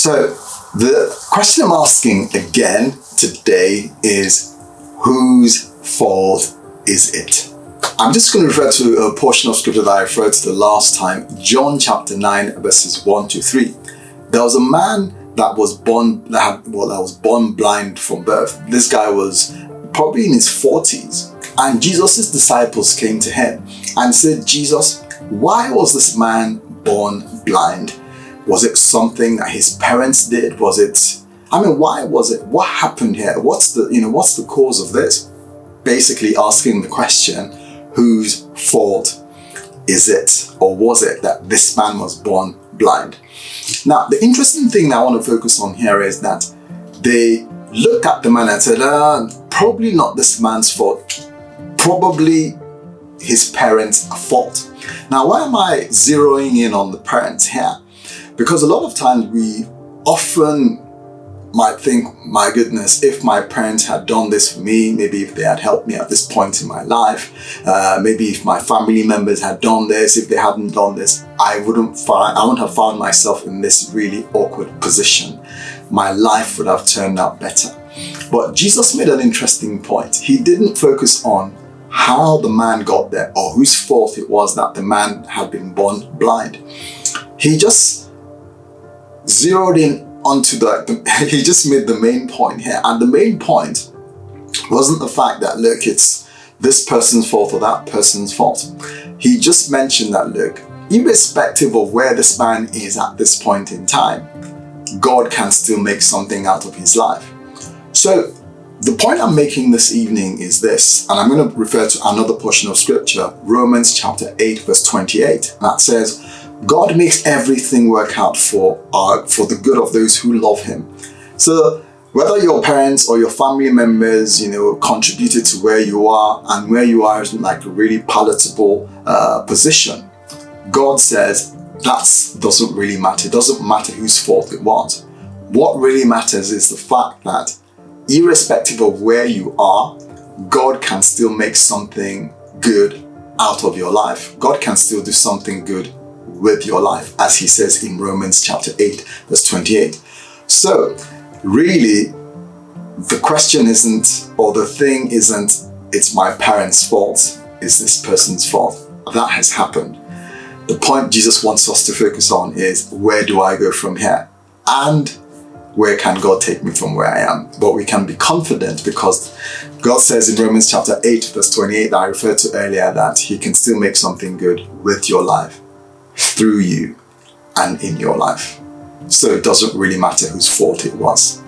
So the question I'm asking again today is, whose fault is it? I'm just going to refer to a portion of scripture that I referred to the last time, John chapter 9, verses 1 to 3. There was a man that was born blind from birth. This guy was probably in his 40s, and Jesus' disciples came to him and said, "Jesus, why was this man born blind? Was it something that his parents did? Why was it? What happened here? What's the cause of this?" Basically asking the question, whose fault is it, or was it, that this man was born blind? Now, the interesting thing that I want to focus on here is that they looked at the man and said, probably not this man's fault, probably his parents' fault. Now, why am I zeroing in on the parents here? Because a lot of times we often might think, my goodness, if my parents had done this for me, maybe if they had helped me at this point in my life, maybe if my family members had done this, if they hadn't done this, I wouldn't have found myself in this really awkward position. My life would have turned out better. But Jesus made an interesting point. He didn't focus on how the man got there or whose fault it was that the man had been born blind. He just zeroed in onto he just made the main point here. And the main point wasn't the fact that, look, it's this person's fault or that person's fault. He just mentioned that, look, irrespective of where this man is at this point in time, God can still make something out of his life. So the point I'm making this evening is this, and I'm going to refer to another portion of scripture, Romans chapter 8, verse 28. That says, God makes everything work out for the good of those who love him. So whether your parents or your family members, contributed to where you are, and where you are isn't like a really palatable position, God says that doesn't really matter. It doesn't matter whose fault it was. What really matters is the fact that irrespective of where you are, God can still make something good out of your life. God can still do something good with your life, as he says in Romans chapter 8, verse 28. So really, the question isn't, or the thing isn't, it's my parents' fault, it's this person's fault. That has happened. The point Jesus wants us to focus on is, where do I go from here? And where can God take me from where I am? But we can be confident because God says in Romans chapter 8, verse 28 that I referred to earlier, that he can still make something good with your life, through you, and in your life. So it doesn't really matter whose fault it was.